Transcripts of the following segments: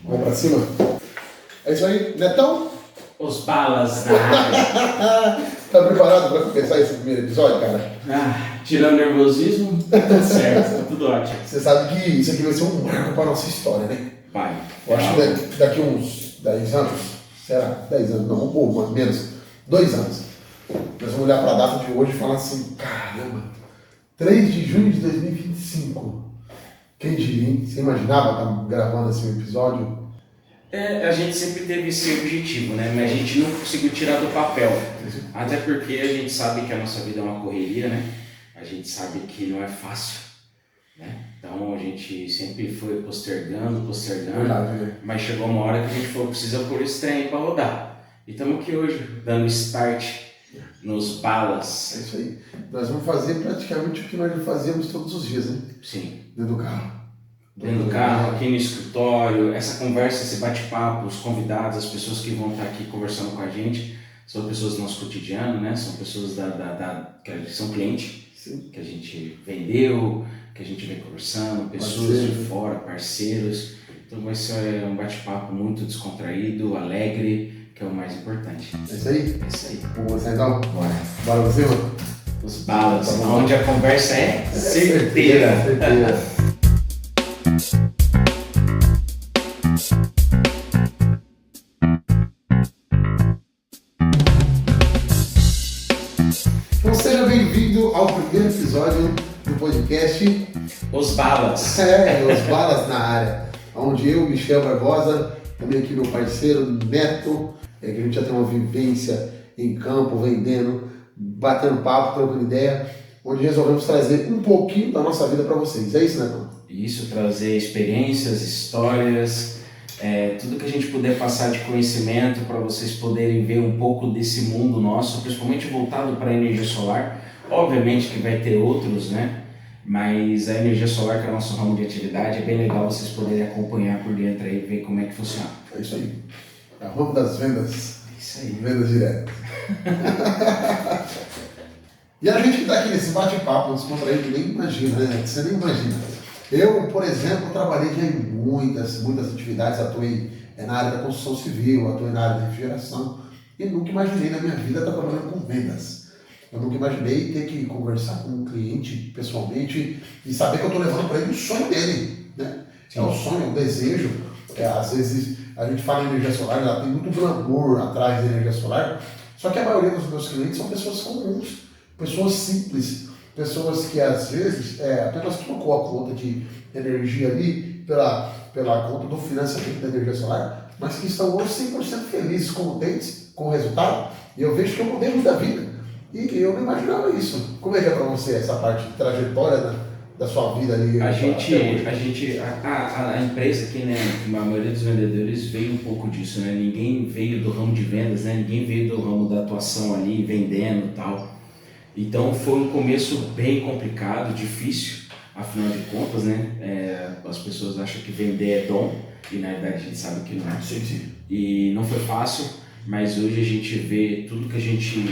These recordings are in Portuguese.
Vamos pra cima? É isso aí, Netão? Os balas na área. Tá preparado pra começar esse primeiro episódio, cara? Tirando o nervosismo, tá tudo certo, tá tudo ótimo. Você sabe que isso aqui vai ser um marco pra nossa história, né? Vai. Eu acho que daqui uns 10 anos, será? 10 anos, não, um pouco, mais menos, 2 anos. Nós vamos olhar pra data de hoje e falar assim, caramba, 3 de junho de 2025. Quem diria, hein? Você imaginava estar gravando assim um episódio? A gente sempre teve esse objetivo, né? Mas a gente não conseguiu tirar do papel. Até porque a gente sabe que a nossa vida é uma correria, né? A gente sabe que não é fácil, né? Então a gente sempre foi postergando, Verdade, né? mas chegou uma hora que a gente falou, precisa pôr esse trem para rodar. E estamos aqui hoje, dando start nos balas. É isso aí. Nós vamos fazer praticamente o que nós fazíamos todos os dias, né? Sim. Dentro do carro. Dentro do carro, aqui no escritório, essa conversa, esse bate-papo, os convidados, as pessoas que vão estar aqui conversando com a gente, são pessoas do nosso cotidiano, né? São pessoas que são clientes, Sim. que a gente vendeu, que a gente vem conversando, pessoas de fora, parceiros. Então vai ser um bate-papo muito descontraído, alegre, que é o mais importante. É isso aí? É isso aí. Vamos começar então? Bora. Bora pra cima? Os balas, Tá bom. onde a conversa é certeira. Certeira. Então seja bem-vindo ao primeiro episódio do podcast Os balas. Os Balas na Área, onde eu, Michel Barbosa, também aqui meu parceiro Neto, que a gente já tem uma vivência em campo, vendendo, batendo papo, trocando ideia, onde resolvemos trazer um pouquinho da nossa vida para vocês. É isso, Neto? Isso, trazer experiências, histórias, tudo que a gente puder passar de conhecimento para vocês poderem ver um pouco desse mundo nosso, principalmente voltado para a energia solar. Obviamente que vai ter outros, né? Mas a energia solar, que é o nosso ramo de atividade, é bem legal vocês poderem acompanhar por dentro aí e ver como é que funciona. É isso aí. É o ramo das vendas. Isso aí. Vendas diretas. E a gente que está aqui nesse bate-papo descontraído, nem imagina, né? Você nem imagina. Eu, por exemplo, trabalhei já em muitas atividades, atuei na área da construção civil, atuei na área da refrigeração e nunca imaginei na minha vida estar trabalhando com vendas. Eu nunca imaginei ter que conversar com um cliente pessoalmente e saber que eu estou levando para ele o sonho dele, né? É o sonho, é o desejo. Às vezes a gente fala em energia solar, ela tem muito glamour atrás da energia solar, só que a maioria dos meus clientes são pessoas comuns, pessoas simples, pessoas que às vezes apenas trocou a conta de energia ali pela conta do financiamento da energia solar, mas que estão hoje 100% felizes, contentes com o resultado, e eu vejo que eu mudei muito a vida. E eu não imaginava isso. Como é que é para você essa parte de trajetória da sua vida ali? A empresa aqui, né, a maioria dos vendedores veio um pouco disso, né? Ninguém veio do ramo de vendas, né? Ninguém veio do ramo da atuação ali, vendendo e tal. Então foi um começo bem complicado, difícil, afinal de contas, né? As pessoas acham que vender é dom, e na verdade a gente sabe que não é. Sim. E não foi fácil, mas hoje a gente vê tudo que a gente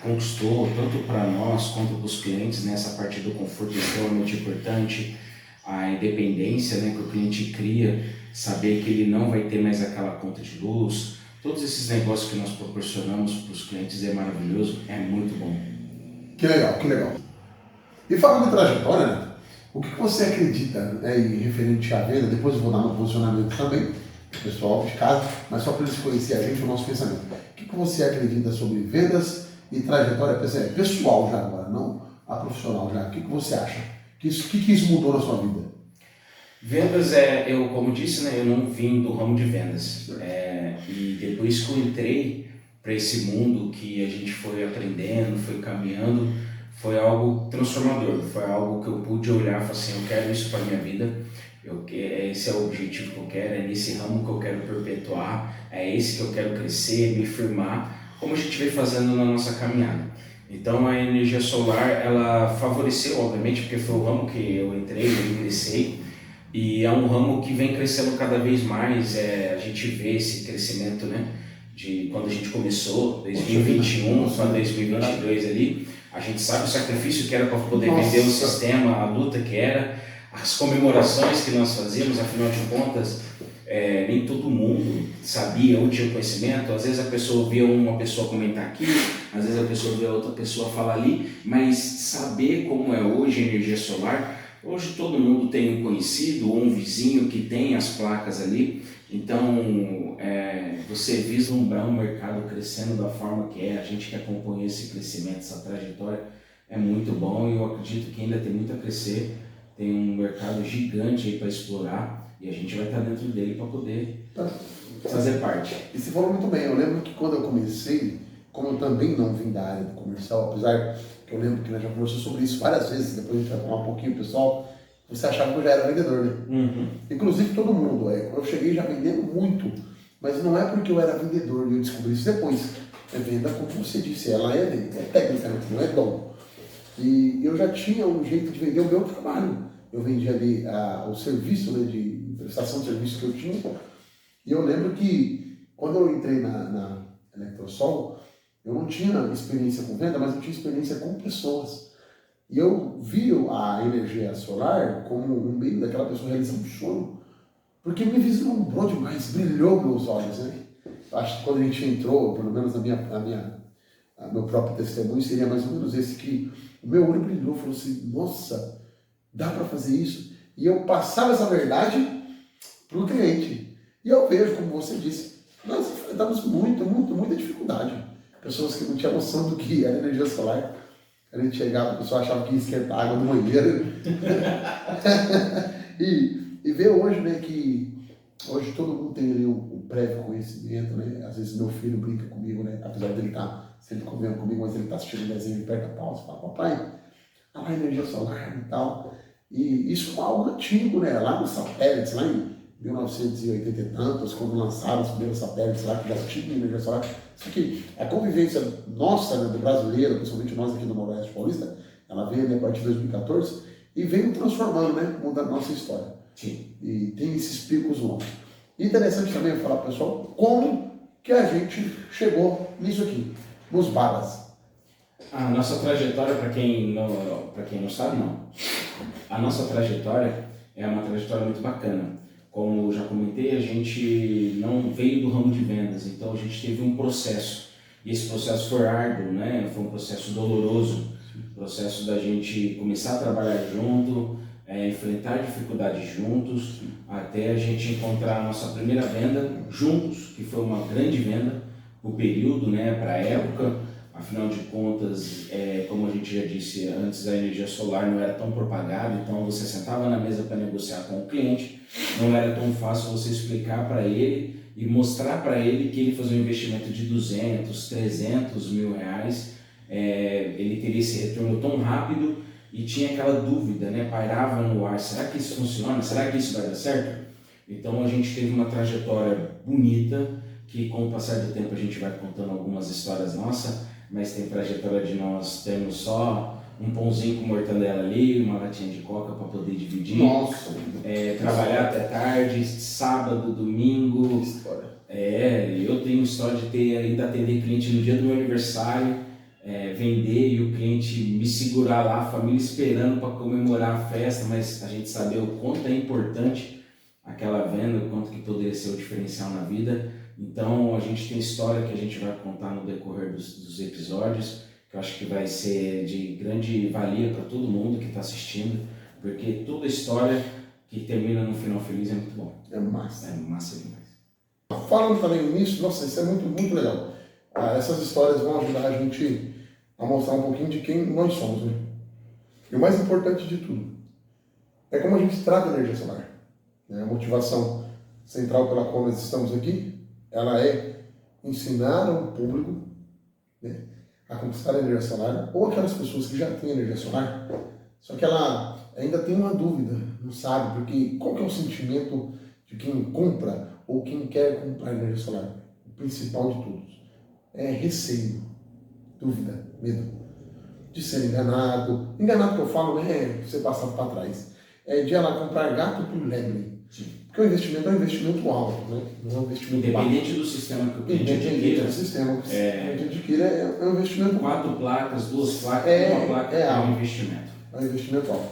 conquistou, tanto para nós quanto para os clientes, né? Essa parte do conforto é extremamente importante, a independência, né, que o cliente cria, saber que ele não vai ter mais aquela conta de luz, todos esses negócios que nós proporcionamos para os clientes é maravilhoso, é muito bom. Que legal. E falando em trajetória, né, o que você acredita, né, em referente à venda? Depois eu vou dar um posicionamento também para o pessoal de casa, mas só para eles conhecerem a gente, o nosso pensamento. O que você acredita sobre vendas e trajetória pessoal já agora, não a profissional já? O que você acha? O que isso mudou na sua vida? Vendas eu como disse, né, eu não vim do ramo de vendas. E depois que eu entrei para esse mundo que a gente foi aprendendo, foi caminhando, foi algo transformador, foi algo que eu pude olhar e falar assim, eu quero isso para minha vida, esse é o objetivo que eu quero, é nesse ramo que eu quero perpetuar, é esse que eu quero crescer, me firmar, como a gente vem fazendo na nossa caminhada. Então a energia solar, ela favoreceu, obviamente, porque foi o ramo que eu entrei, eu ingressei, e é um ramo que vem crescendo cada vez mais, a gente vê esse crescimento, né, de quando a gente começou, 2021 para 2022 ali, a gente sabe o sacrifício que era para poder vender o sistema, a luta que era, as comemorações que nós fazíamos, afinal de contas, nem todo mundo sabia ou tinha conhecimento. Às vezes a pessoa vê uma pessoa comentar aqui, às vezes a pessoa vê outra pessoa falar ali, mas saber como é hoje a energia solar, hoje todo mundo tem um conhecido ou um vizinho que tem as placas ali. Então, você vislumbrar um mercado crescendo da forma que é, a gente que acompanha esse crescimento, essa trajetória, é muito bom, e eu acredito que ainda tem muito a crescer, tem um mercado gigante aí para explorar, e a gente vai estar dentro dele para poder fazer parte. E você falou muito bem, eu lembro que quando eu comecei, como eu também não vim da área do comercial, apesar que eu lembro que nós já conversamos sobre isso várias vezes, depois a gente vai falar um pouquinho, pessoal, você achava que eu já era vendedor, né? Uhum. Inclusive todo mundo, eu cheguei já vendendo muito, mas não é porque eu era vendedor e eu descobri isso depois. É venda, como você disse, ela é técnica, não é dom. E eu já tinha um jeito de vender o meu trabalho. Eu vendia ali o serviço, né, de prestação de serviço que eu tinha. E eu lembro que quando eu entrei na Eletrosol, eu não tinha experiência com venda, mas eu tinha experiência com pessoas. E eu vi a energia solar como um meio daquela pessoa realizar um sonho, porque me vislumbrou demais, brilhou meus olhos, né? Eu acho que quando a gente entrou, pelo menos meu próprio testemunho seria mais ou menos esse, que o meu olho brilhou, falou assim, nossa, dá para fazer isso? E eu passava essa verdade para o cliente. E eu vejo, como você disse, nós enfrentamos muita dificuldade. Pessoas que não tinham noção do que era energia solar. A gente chegava, a pessoa achava que ia esquentar a água do banheiro. e ver hoje, né, que hoje todo mundo tem ali o prévio conhecimento, né? Às vezes meu filho brinca comigo, né? Apesar dele estar sempre convivendo comigo, mas ele está assistindo o desenho, ele perto da pausa, fala, papai, a energia solar e tal. E isso é algo antigo, né? Lá nos satélites, lá em 1980 e tantos, quando lançaram os primeiros satélites lá que já tinham energia solar. Isso aqui, a convivência nossa, né, do brasileiro, principalmente nós aqui do Noroeste Paulista, ela veio, né, a partir de 2014 e veio transformando, né, mudando a nossa história. Sim. E tem esses picos longos. E interessante também falar para o pessoal como que a gente chegou nisso aqui, nos balas. A nossa trajetória, para quem não sabe, não. A nossa trajetória é uma trajetória muito bacana. Como eu já comentei, a gente não veio do ramo de vendas, então a gente teve um processo. E esse processo foi árduo, né? Foi um processo doloroso. Processo da gente começar a trabalhar junto, enfrentar dificuldades juntos, até a gente encontrar a nossa primeira venda juntos, que foi uma grande venda, o período, né, para a época. Afinal de contas, como a gente já disse antes, a energia solar não era tão propagada, então você sentava na mesa para negociar com o cliente, não era tão fácil você explicar para ele e mostrar para ele que ele fazia um investimento de 200, 300 mil reais, ele teria esse retorno tão rápido e tinha aquela dúvida, né, pairava no ar, será que isso funciona? Será que isso vai dar certo? Então a gente teve uma trajetória bonita, que com o passar do tempo a gente vai contando algumas histórias nossas, mas tem trajetória de nós termos só um pãozinho com mortadela ali, uma latinha de coca para poder dividir. Nossa! Trabalhar até tarde, sábado, domingo. História. Eu tenho história de ainda atender cliente no dia do meu aniversário, vender e o cliente me segurar lá, a família esperando para comemorar a festa, mas a gente saber o quanto é importante aquela venda, o quanto que poderia ser o diferencial na vida. Então a gente tem história que a gente vai contar no decorrer dos episódios, que eu acho que vai ser de grande valia para todo mundo que está assistindo, porque toda história que termina no final feliz é muito bom. É massa. É massa demais. Falando também nisso, nossa, isso é muito legal. Essas histórias vão ajudar a gente a mostrar um pouquinho de quem nós somos, né? E o mais importante de tudo é como a gente trata a energia solar. Né? A motivação central pela qual nós estamos aqui, ela é ensinar ao público, né, a conquistar a energia solar, ou aquelas pessoas que já têm energia solar, só que ela ainda tem uma dúvida, não sabe, porque qual que é o sentimento de quem compra ou quem quer comprar energia solar? O principal de todos é receio, dúvida, medo de ser enganado. Enganado que eu falo, né, é ser passado para trás. É de ela comprar gato por lebre. Porque o investimento é um investimento alto, né? Não é um investimento independente baixo. Do sistema que o cliente Independente adquira. do sistema que o cliente adquira, é um investimento 4 placas, 2 placas, uma placa é um investimento. É um investimento alto.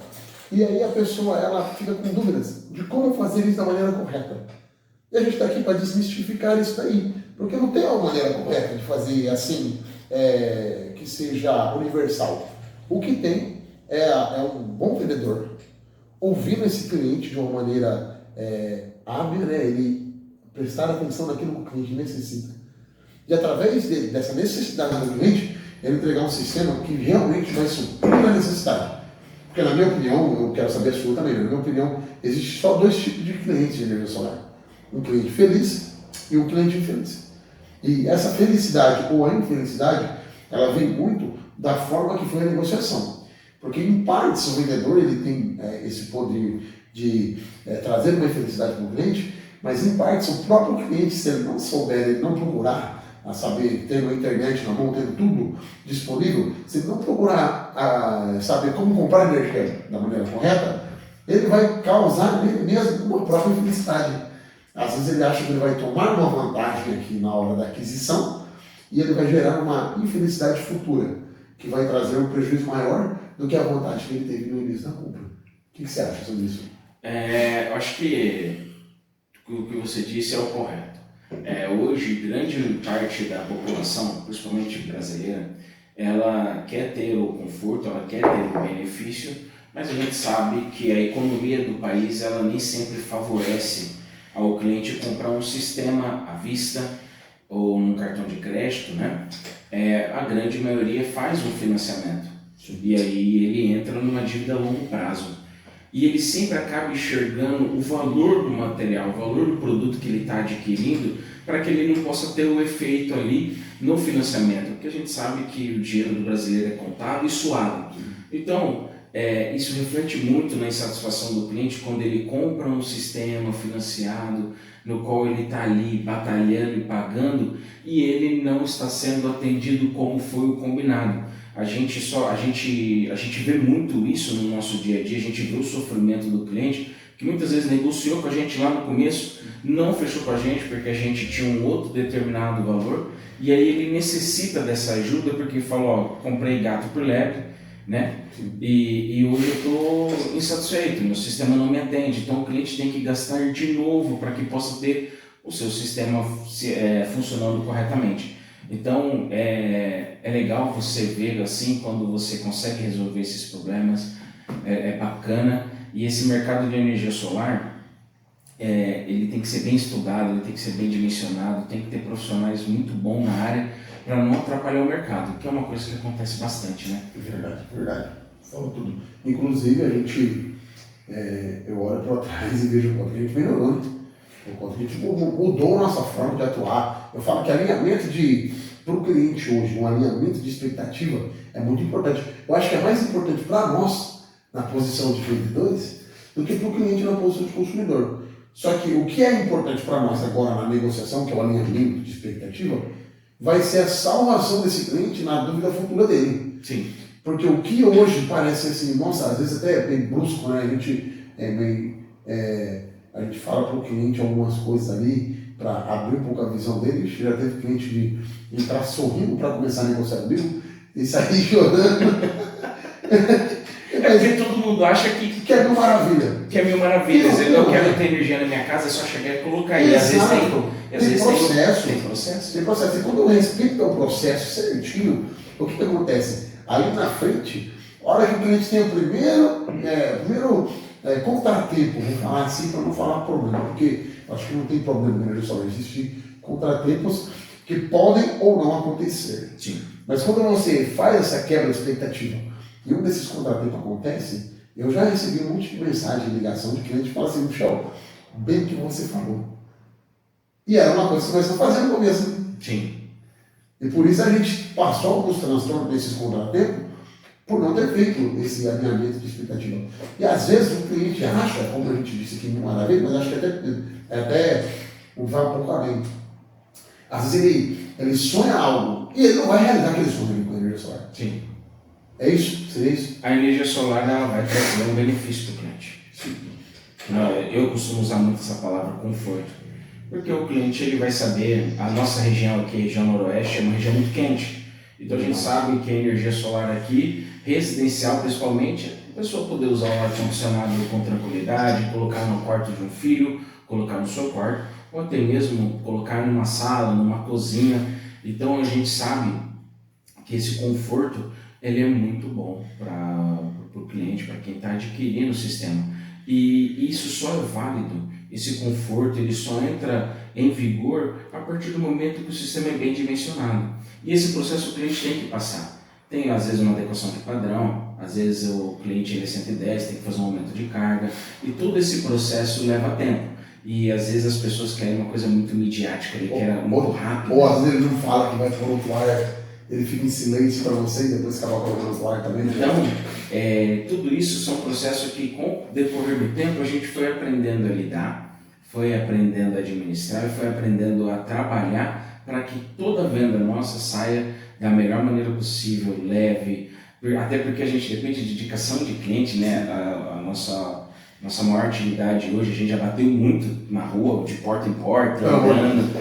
E aí a pessoa ela fica com dúvidas de como fazer isso da maneira correta. E a gente está aqui para desmistificar isso daí, porque não tem uma maneira correta de fazer assim, que seja universal. O que tem é um bom vendedor ouvindo esse cliente de uma maneira hábil, né? Ele prestar atenção naquilo que o cliente necessita. E através dessa necessidade do cliente, ele entregar um sistema que realmente vai suprir a necessidade. Porque na minha opinião, eu quero saber a sua também, na minha opinião, existe só dois tipos de clientes de energia solar. Um cliente feliz e um cliente infeliz. E essa felicidade ou a infelicidade, ela vem muito da forma que foi a negociação. Porque em partes o vendedor ele tem esse poder de trazer uma infelicidade para o cliente, mas em partes o próprio cliente, se ele não souber, ele não procurar, a saber, tendo a internet na mão, tendo tudo disponível, se ele não procurar saber como comprar energia da maneira correta, ele vai causar nele mesmo uma própria infelicidade. Às vezes ele acha que ele vai tomar uma vantagem aqui na hora da aquisição e ele vai gerar uma infelicidade futura, que vai trazer um prejuízo maior do que a vantagem que ele teve no início da compra. O que você acha sobre isso? Eu acho que o que você disse é o correto. Hoje, grande parte da população, principalmente brasileira, ela quer ter o conforto, ela quer ter o benefício, mas a gente sabe que a economia do país ela nem sempre favorece ao cliente comprar um sistema à vista ou num cartão de crédito, né? A grande maioria faz um financiamento. Sim. E aí ele entra numa dívida a longo prazo. E ele sempre acaba enxergando o valor do material, o valor do produto que ele está adquirindo, para que ele não possa ter o efeito ali no financiamento, porque a gente sabe que o dinheiro do brasileiro é contado e suado. Então, isso reflete muito na insatisfação do cliente quando ele compra um sistema financiado, no qual ele está ali batalhando e pagando, e ele não está sendo atendido como foi o combinado. A gente vê muito isso no nosso dia a dia, a gente vê o sofrimento do cliente, que muitas vezes negociou com a gente lá no começo, não fechou com a gente porque a gente tinha um outro determinado valor, e aí ele necessita dessa ajuda porque falou, comprei gato por lebre, né? E hoje eu estou insatisfeito, meu sistema não me atende, então o cliente tem que gastar de novo para que possa ter o seu sistema funcionando corretamente. Então é legal você ver assim quando você consegue resolver esses problemas, é bacana. E esse mercado de energia solar, ele tem que ser bem estudado, ele tem que ser bem dimensionado, tem que ter profissionais muito bons na área para não atrapalhar o mercado, que é uma coisa que acontece bastante, né? Verdade. Falou tudo. Inclusive a gente, eu olho para trás e vejo o quanto que a gente melhorou, né? O quanto que a gente mudou a nossa forma de atuar. Eu falo que alinhamento para o cliente hoje, um alinhamento de expectativa é muito importante. Eu acho que é mais importante para nós, na posição de vendedores, do que para o cliente na posição de consumidor. Só que o que é importante para nós agora na negociação, que é o alinhamento de expectativa, vai ser a salvação desse cliente na dúvida futura dele. Sim. Porque o que hoje parece assim, nossa, às vezes até é bem brusco, né? A gente fala para o cliente algumas coisas ali, para abrir um pouco a visão dele. Já teve cliente de entrar sorrindo para começar a negociar comigo e sair chorando. Porque todo mundo acha que é mil maravilha. Que é mil maravilha. Eu quero ter energia na minha casa, é só chegar e colocar. E às vezes tem processo. E quando eu respeito o processo certinho, o que acontece? Ali na frente, a hora que o cliente tem o primeiro contratempo, vou falar assim para não falar problema, porque acho que não tem problema na energia solar, existem contratempos que podem ou não acontecer. Sim. Mas quando você faz essa quebra de expectativa e um desses contratempos acontece, eu já recebi um monte de mensagem, ligação de cliente que fala assim, Michel, bem o que você falou. E era uma coisa que você começou a fazer no começo. Né? Sim. E por isso a gente passou alguns transtornos desses contratempos por não ter feito esse alinhamento de expectativa. E às vezes o cliente acha, como a gente disse aqui no Maravilha, mas acho que até vai um pouco além. Às vezes ele sonha algo e ele não vai realizar aquele sonho com a energia solar. Sim. É isso? Seria isso? A energia solar ela vai trazer um benefício para o cliente. Sim. Eu costumo usar muito essa palavra conforto, porque o cliente ele vai saber, a nossa região aqui, a região noroeste, é uma região muito quente. Então a gente sabe que a energia solar aqui, residencial principalmente, A pessoa poder usar o ar-condicionado com tranquilidade, colocar no quarto de um filho, colocar no seu quarto, ou até mesmo colocar numa sala, numa cozinha. Então a gente sabe que esse conforto ele é muito bom para o cliente, para quem está adquirindo o sistema. E isso só é válido, esse conforto ele só entra em vigor a partir do momento que o sistema é bem dimensionado. E esse processo o cliente tem que passar. Tem às vezes uma adequação de padrão, às vezes o cliente ele é 110, tem que fazer um aumento de carga, e todo esse processo leva tempo. E às vezes as pessoas querem uma coisa muito midiática, ele quer muito rápido. Ou às vezes ele não fala que vai por outro ar, ele fica em silêncio para você e depois acaba colocando outro ar também. Então, tudo isso são processos que com o decorrer do tempo a gente foi aprendendo a lidar, foi aprendendo a administrar, foi aprendendo a trabalhar para que toda venda nossa saia da melhor maneira possível, leve, até porque a gente depende de indicação de cliente, né? A nossa maior atividade hoje, a gente já bateu muito na rua, de porta em porta, andando.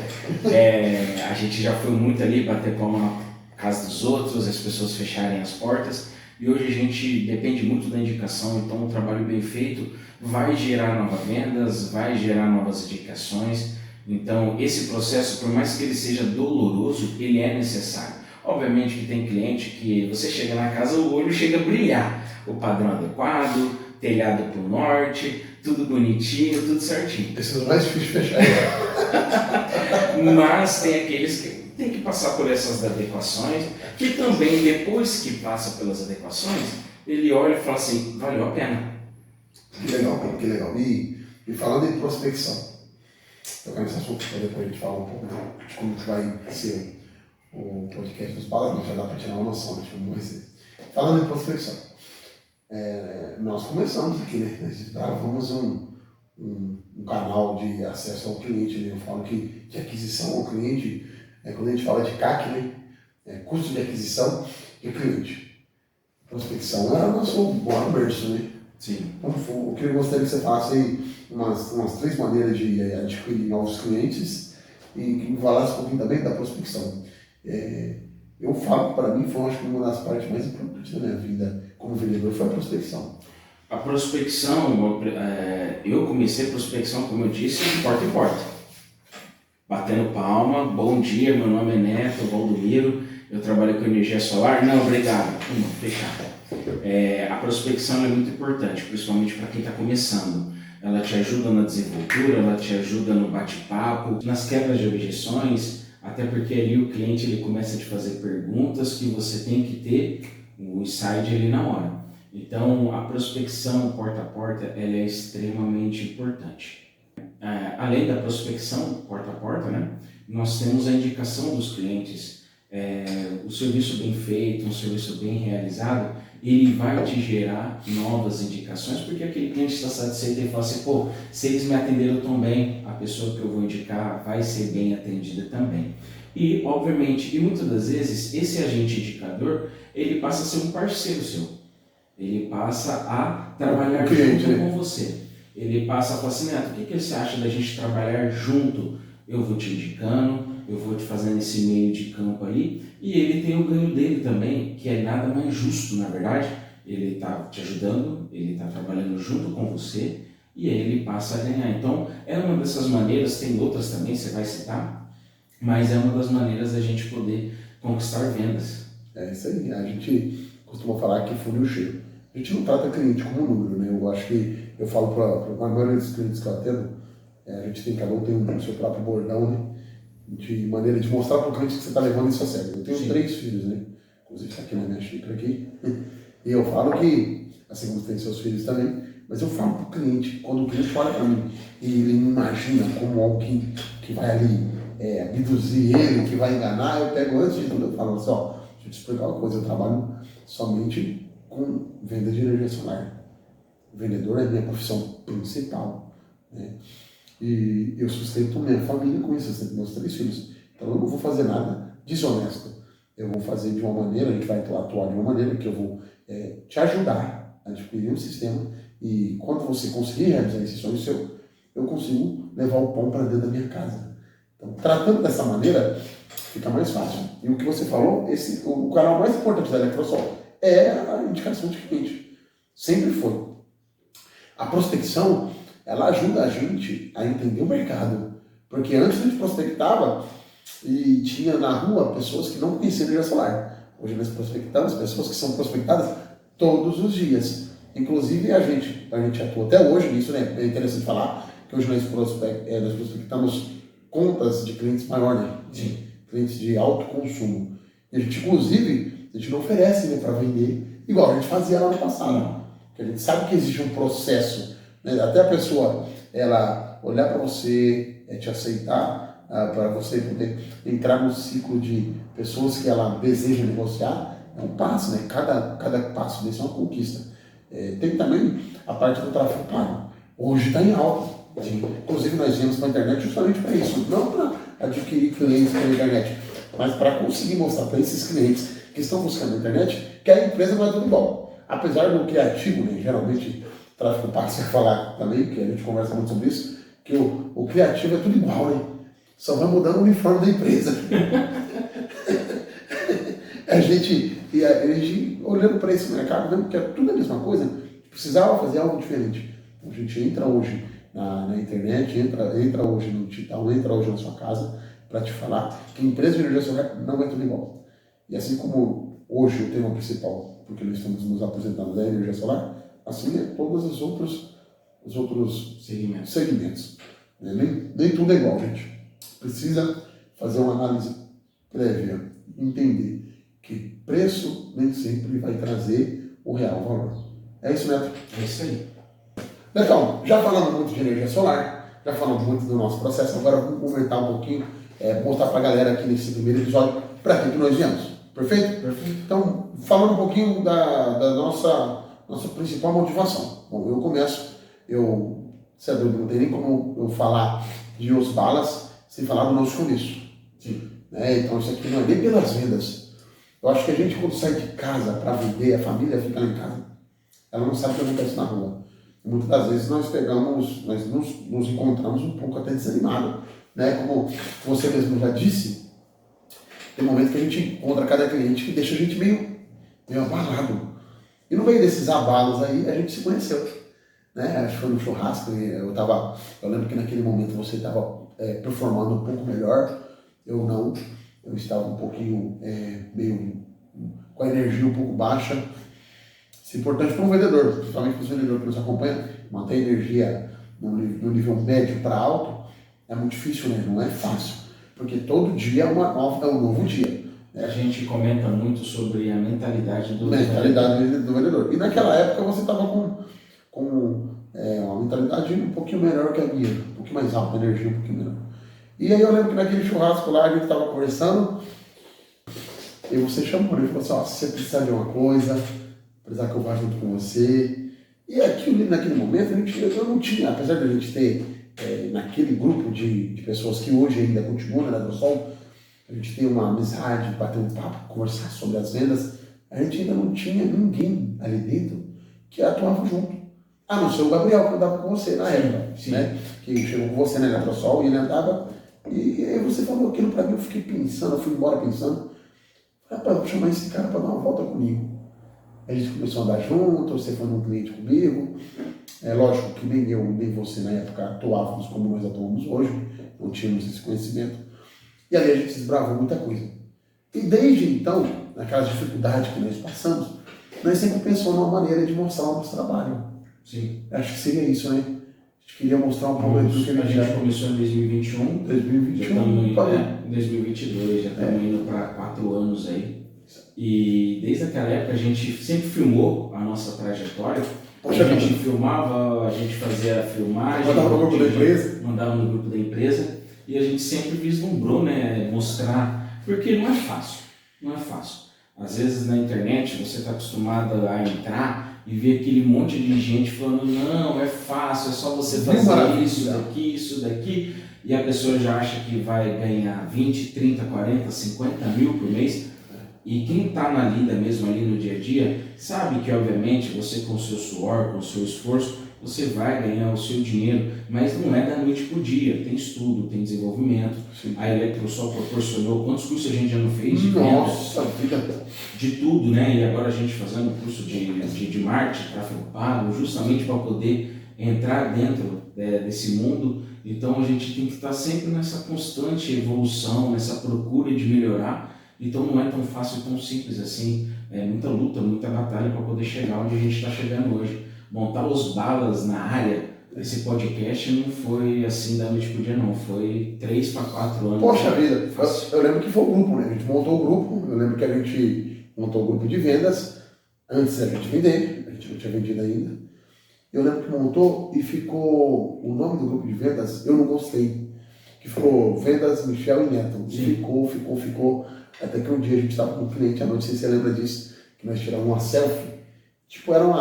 A gente já foi muito ali bater palma na casa dos outros, as pessoas fecharem as portas. E hoje a gente depende muito da indicação, então um trabalho bem feito vai gerar novas vendas, vai gerar novas indicações. Então esse processo, por mais que ele seja doloroso, ele é necessário. Obviamente que tem cliente que você chega na casa, o olho chega a brilhar. O padrão adequado, telhado para o norte, tudo bonitinho, tudo certinho. Esse é o mais difícil de fechar. Mas tem aqueles que tem que passar por essas adequações, que também depois que passa pelas adequações, ele olha e fala assim, valeu a pena. Que legal, que legal. E falando em prospecção, eu quero esse assunto para depois a gente falar um pouco de como que vai ser o podcast dos balas, mas já dá para tirar uma noção de como vai ser. Falando em prospecção, nós começamos aqui, né? Nós gravamos um canal de acesso ao cliente, né? Eu falo que de aquisição ao cliente, quando a gente fala de CAC, né? Custo de aquisição e cliente. Prospecção é o nosso bom berço, né? Sim. Então, o que eu gostaria que você falasse aí, umas 3 maneiras de adquirir novos clientes e que falasse um pouquinho também da prospecção. Eu falo, para mim, foi acho que uma das partes mais importantes da minha vida como vendedor foi a prospecção. A prospecção, eu comecei a prospecção, como eu disse, de porta em porta. Batendo palma, bom dia, meu nome é Neto Valdomiro, eu trabalho com energia solar. Não, obrigado. Fechado. A prospecção é muito importante, principalmente para quem está começando. Ela te ajuda na desenvoltura, ela te ajuda no bate-papo, nas quebras de objeções, até porque ali o cliente ele começa a te fazer perguntas que você tem que ter o insight ali na hora. Então, a prospecção porta a porta ela é extremamente importante. Além da prospecção porta a porta, né, nós temos a indicação dos clientes. O serviço bem feito, um serviço bem realizado, ele vai te gerar novas indicações, porque aquele cliente está satisfeito e fala assim, pô, se eles me atenderam tão bem, a pessoa que eu vou indicar vai ser bem atendida também. E, obviamente, e muitas das vezes, esse agente indicador, ele passa a ser um parceiro seu. Ele passa a trabalhar junto com você. Ele passa a falar assim, Neto, o que você acha da gente trabalhar junto? Eu vou te indicando, eu vou te fazendo esse meio de campo aí, e ele tem o ganho dele também, que é nada mais justo, na verdade. Ele está te ajudando, ele está trabalhando junto com você, e aí ele passa a ganhar. Então, é uma dessas maneiras, tem outras também, você vai citar, mas é uma das maneiras da gente poder conquistar vendas. É isso aí, a gente costuma falar que funil cheio. A gente não trata cliente como número, né? Eu acho que, eu falo para a maioria dos clientes que eu atendo, a gente tem, cada um tem o seu próprio bordão, né? De maneira de mostrar para o cliente que você está levando isso a sério. Eu tenho 3 filhos, né? Inclusive está aqui na minha xícara aqui. E eu falo que, assim como você tem seus filhos também, mas eu falo para o cliente, quando o cliente olha para mim e ele me imagina como alguém que vai ali abduzir ele, que vai enganar, eu pego antes de tudo, eu falo assim, ó, deixa eu te explicar uma coisa, eu trabalho somente com venda de energia solar. O vendedor é a minha profissão principal, né? E eu sustento minha família com isso, eu sustento meus 3 filhos. Então eu não vou fazer nada desonesto. Eu vou fazer de uma maneira, a gente vai atuar de uma maneira que eu vou te ajudar a adquirir um sistema e quando você conseguir realizar esse sonho seu, eu consigo levar o pão para dentro da minha casa. Então, tratando dessa maneira, fica mais fácil. E o que você falou, o canal mais importante da Eletrosol é a indicação de cliente. Sempre foi. A prospecção, ela ajuda a gente a entender o mercado. Porque antes a gente prospectava e tinha na rua pessoas que não conheciam energia solar. Hoje nós prospectamos pessoas que são prospectadas todos os dias. Inclusive a gente atua até hoje nisso, né? É interessante falar que hoje nós prospectamos contas de clientes maiores, né? Sim. Clientes de alto consumo. E a gente, inclusive, a gente não oferece, né, para vender igual a gente fazia lá no passado. Porque a gente sabe que existe um processo, né? Até a pessoa ela olhar para você, te aceitar, para você poder entrar no ciclo de pessoas que ela deseja negociar, é um passo, né? Cada passo desse é uma conquista. Tem também a parte do tráfego pago. Hoje está em alta. Inclusive nós viemos para a internet justamente para isso, não para adquirir clientes pela internet, mas para conseguir mostrar para esses clientes que estão buscando na internet que a empresa não é tudo igual. Apesar do criativo, né, geralmente tráfego pago, você vai falar também, que a gente conversa muito sobre isso, que o criativo é tudo igual, né? Só vai mudando o uniforme da empresa. a gente olhando para esse mercado, vendo que é tudo a mesma coisa, precisava fazer algo diferente. A gente entra hoje na internet, entra hoje no digital, entra hoje na sua casa para te falar que a empresa de energia solar não é tudo igual. E assim como hoje o tema principal, porque nós estamos nos apresentando da energia solar, assim é todos os outros segmentos. Nem tudo é igual, gente. Precisa fazer uma análise prévia, entender que preço nem sempre vai trazer o real valor. É isso, Neto? É isso aí. Então, já falamos muito de energia solar, já falamos muito do nosso processo, agora vamos comentar um pouquinho, mostrar para a galera aqui nesse primeiro episódio para que nós viemos. Perfeito? Perfeito. Então, falando um pouquinho da nossa principal motivação. Bom, eu começo, não tem nem como eu falar de Os Balas sem falar do nosso começo. Sim. Então, isso aqui não é nem pelas vendas. Eu acho que a gente, quando sai de casa para vender, a família fica lá em casa. Ela não sabe o que acontece na rua. Muitas das vezes nós nos encontramos um pouco até desanimado, né? Como você mesmo já disse, tem momentos que a gente encontra cada cliente que deixa a gente meio abalado. E no meio desses abalos aí, a gente se conheceu, né? Acho que foi no churrasco, eu lembro que naquele momento você estava performando um pouco melhor, eu estava um pouquinho meio com a energia um pouco baixa. Isso é importante para um vendedor, principalmente para os vendedores que nos acompanham, manter a energia no nível médio para alto é muito difícil, né? Não é fácil, porque todo dia é um novo dia. A gente comenta muito sobre a mentalidade do vendedor. E naquela época você estava com uma mentalidade um pouquinho melhor que a minha, um pouquinho mais alta, a energia um pouquinho melhor. E aí eu lembro que naquele churrasco lá a gente estava conversando e você chamou e falou assim, se você precisar de uma coisa, precisar que eu vá junto com você. E aquilo, naquele momento, eu não tinha, apesar de a gente ter naquele grupo de pessoas que hoje ainda continuam na Eletrosol, a gente tem uma amizade, bater um papo, conversar sobre as vendas, a gente ainda não tinha ninguém ali dentro que atuava junto. A não ser o Gabriel, que andava com você na época, né? Que chegou com você na Eletrosol e ele andava. E aí você falou aquilo pra mim, eu fiquei pensando, eu fui embora pensando, rapaz, vou chamar esse cara pra dar uma volta comigo. A gente começou a andar junto, você foi num cliente comigo. É lógico que nem eu, nem você na época atuávamos como nós atuamos hoje, não tínhamos esse conhecimento. E ali a gente desbravou muita coisa. E desde então, naquela dificuldade que nós passamos, nós sempre pensamos numa maneira de mostrar o nosso trabalho. Sim. Acho que seria isso, né? A gente queria mostrar um pouco do que a gente começou em 2021. 2021. Já estamos em 2022, já estamos indo para 4 anos aí. E desde aquela época a gente sempre filmou a nossa trajetória. A gente filmava, a gente fazia a filmagem. Mandava no grupo da empresa. Mandava no grupo da empresa. E a gente sempre vislumbrou, né? Mostrar. Porque não é fácil. Não é fácil. Às vezes na internet você está acostumado a entrar e ver aquele monte de gente falando, não, é fácil, é só você fazer isso daqui. E a pessoa já acha que vai ganhar 20, 30, 40, 50 mil por mês. E quem está na lida mesmo ali no dia a dia, sabe que obviamente você com o seu suor, com o seu esforço, você vai ganhar o seu dinheiro, mas não é da noite para o dia, tem estudo, tem desenvolvimento. Sim. A Eletrosol proporcionou, quantos cursos a gente já não fez de Nossa, venda, de tudo, né? E agora a gente fazendo curso de marketing, tráfego pago, justamente para poder entrar dentro desse mundo. Então a gente tem que estar sempre nessa constante evolução, nessa procura de melhorar. Então não é tão fácil, tão simples assim. É muita luta, muita batalha para poder chegar onde a gente está chegando hoje. Montar os balas na área, esse podcast não foi assim da noite pro dia não, foi 3 para 4 anos. Poxa vida, eu lembro que foi o grupo, né? A gente montou o grupo, eu lembro que a gente montou o grupo de vendas, antes da gente vender, a gente não tinha vendido ainda. Eu lembro que montou e ficou, o nome do grupo de vendas, eu não gostei, que ficou Vendas Michel e Neto. E ficou, até que um dia a gente estava com um cliente à noite, não sei se você lembra disso, que nós tiramos uma selfie, tipo, eram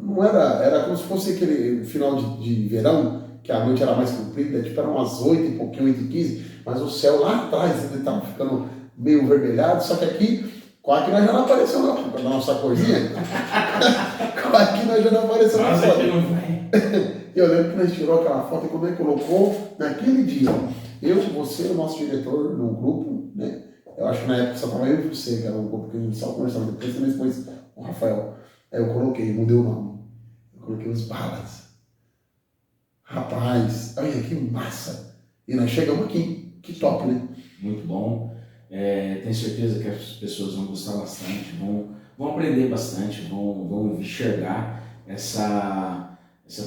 não era como se fosse aquele final de verão, que a noite era mais comprida, tipo, eram umas 8 e pouquinho, 8h15, mas o céu lá atrás ele estava ficando meio vermelhado, só que aqui, quase nós já não apareceu não, da nossa corzinha, quase nós já não apareceu na foto. Eu lembro que nós tirou aquela foto e como é que colocou naquele dia, eu, você, o nosso diretor no grupo, né? Eu acho que na época só estava eu e você, que era um grupo que a gente só conversava, depois o Rafael. Aí eu coloquei, mudei o nome. Eu coloquei os balas. Rapaz, olha que massa. E nós chegamos aqui, que top, né? Muito bom. Tenho certeza que as pessoas vão gostar bastante, vão aprender bastante, vão enxergar essa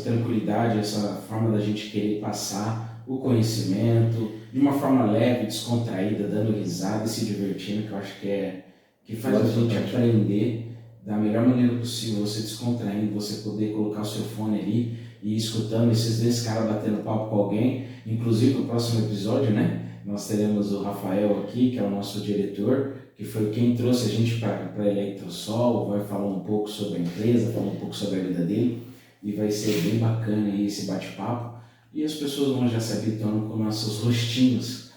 tranquilidade, essa forma da gente querer passar o conhecimento de uma forma leve, descontraída, dando risada e se divertindo, que eu acho que faz a gente aprender da melhor maneira possível, você descontraindo, você poder colocar o seu fone ali e ir escutando esses dois caras batendo papo com alguém. Inclusive no próximo episódio, né, nós teremos o Rafael aqui, que é o nosso diretor, que foi quem trouxe a gente para a Eletrosol, vai falar um pouco sobre a empresa, falar um pouco sobre a vida dele, e vai ser bem bacana aí esse bate-papo, e as pessoas vão já se habituando com nossos rostinhos.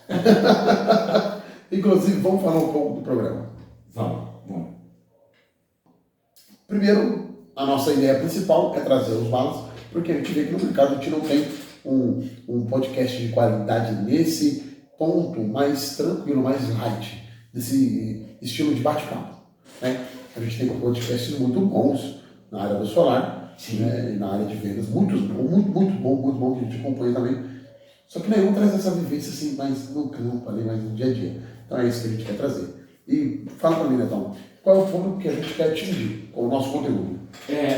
Inclusive, vamos falar um pouco do programa. Vamos. Primeiro, a nossa ideia principal é trazer os balas, porque a gente vê que no mercado a gente não tem um podcast de qualidade nesse ponto mais tranquilo, mais light, desse estilo de bate-papo, né? A gente tem podcasts muito bons na área do solar, né? E na área de vendas, muito bom, que a gente acompanha também. Só que nenhum traz essa vivência assim, mais no campo, ali, mais no dia a dia. Então é isso que a gente quer trazer. E fala para mim, Netão, qual é o público que a gente quer atingir com o nosso conteúdo?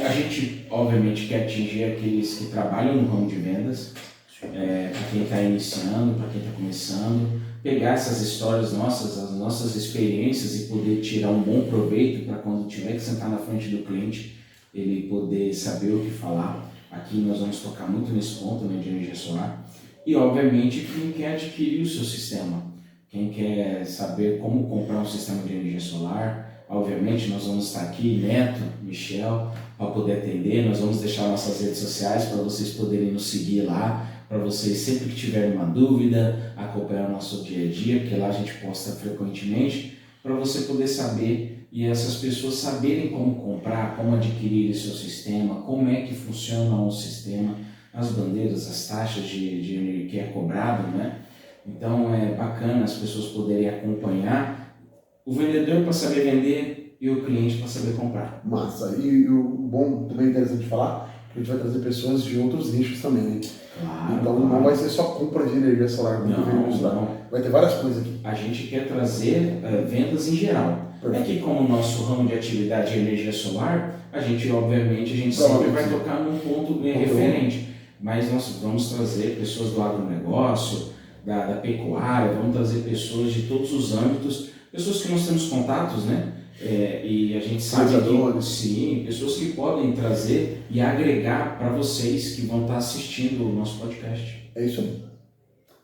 A gente, obviamente, quer atingir aqueles que trabalham no ramo de vendas, para quem está iniciando, para quem está começando, pegar essas histórias nossas, as nossas experiências e poder tirar um bom proveito para quando tiver que sentar na frente do cliente, ele poder saber o que falar. Aqui nós vamos tocar muito nesse ponto, né, de energia solar. E, obviamente, quem quer adquirir o seu sistema, quem quer saber como comprar um sistema de energia solar, obviamente nós vamos estar aqui, Neto, Michel, para poder atender. Nós vamos deixar nossas redes sociais para vocês poderem nos seguir lá, para vocês sempre que tiverem uma dúvida, acompanhar o nosso dia a dia, porque lá a gente posta frequentemente, para você poder saber e essas pessoas saberem como comprar, como adquirir o seu sistema, como é que funciona o sistema, as bandeiras, as taxas de que é cobrado, né? Então é bacana as pessoas poderem acompanhar, o vendedor para saber vender e o cliente para saber comprar. Massa, e o bom, também interessante falar, que a gente vai trazer pessoas de outros nichos também, né? Claro, então não vai ser só compra de energia solar, não. Vai ter várias coisas aqui. A gente quer trazer vendas em geral. É que como o nosso ramo de atividade é energia solar, a gente sempre vai tocar num ponto referente. Mas nós vamos trazer pessoas do agronegócio, da pecuária, vamos trazer pessoas de todos os âmbitos, pessoas que nós temos contatos, né? E a gente sabe que sim, pessoas que podem trazer e agregar para vocês que vão estar assistindo o nosso podcast. É isso aí.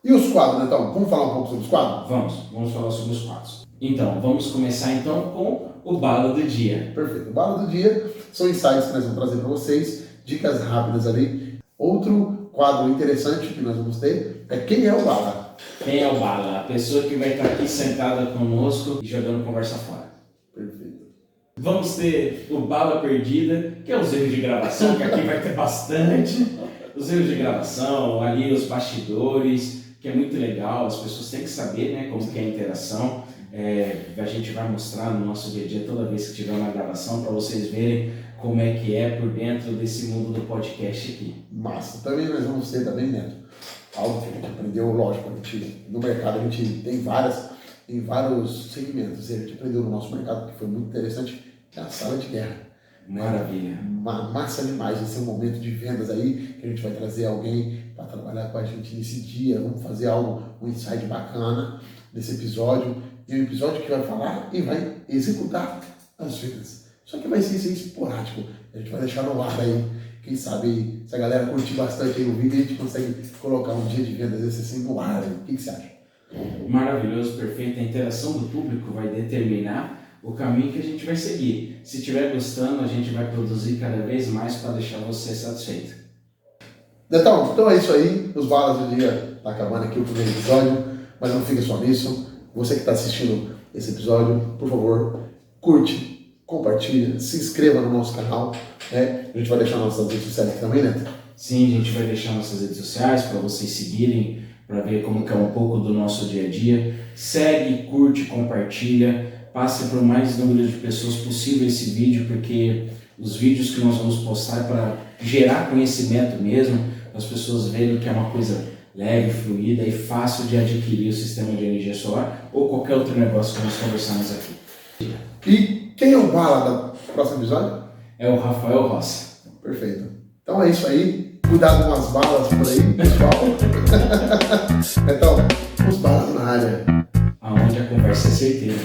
E os quadros, então? Vamos falar um pouco sobre os quadros? Vamos falar sobre os quadros. Então, vamos começar então com o Bala do Dia. Perfeito. O Bala do Dia são insights que nós vamos trazer para vocês, dicas rápidas ali. Outro quadro interessante que nós vamos ter é quem é o Bala. Quem é o Bala? A pessoa que vai estar aqui sentada conosco e jogando conversa fora. Perfeito. Vamos ter o Bala Perdida, que é os erros de gravação, que aqui vai ter bastante. Os erros de gravação, ali os bastidores, que é muito legal, as pessoas têm que saber, né, como que é a interação. A gente vai mostrar no nosso dia a dia toda vez que tiver uma gravação, para vocês verem como é que é por dentro desse mundo do podcast aqui. Massa. Também nós vamos ter também, Neto, algo que a gente aprendeu, lógico, no mercado a gente tem vários segmentos, e a gente aprendeu no nosso mercado, que foi muito interessante, é a sala de guerra. Maravilha. Massa demais esse momento de vendas aí, que a gente vai trazer alguém para trabalhar com a gente nesse dia, vamos fazer um insight bacana nesse episódio, e um episódio que vai falar e vai executar as vendas. Só que vai ser esporádico, a gente vai deixar no ar aí, quem sabe se a galera curtir bastante aí o vídeo, a gente consegue colocar um dia de vendas esse assim no ar aí. O que você acha? Maravilhoso, perfeito. A interação do público vai determinar o caminho que a gente vai seguir. Se estiver gostando, a gente vai produzir cada vez mais para deixar você satisfeito. Então é isso aí. Os Balas do Dia tá acabando aqui o primeiro episódio, mas não fica só nisso. Você que está assistindo esse episódio, por favor, curte, compartilha, se inscreva no nosso canal. Né? A gente vai deixar nossas redes sociais aqui também, né? Sim, a gente vai deixar nossas redes sociais para vocês seguirem, para ver como que é um pouco do nosso dia a dia. Segue, curte, compartilha. Passe para o mais número de pessoas possível esse vídeo, porque os vídeos que nós vamos postar é para gerar conhecimento mesmo, para as pessoas verem que é uma coisa leve, fluida e fácil de adquirir o sistema de energia solar ou qualquer outro negócio que nós conversamos aqui. E quem é o Bala do próximo episódio? É o Rafael Rossi. Perfeito. Então é isso aí. Cuidado com as balas por aí, pessoal. Então, os Balas na área. Aonde a conversa é certeira.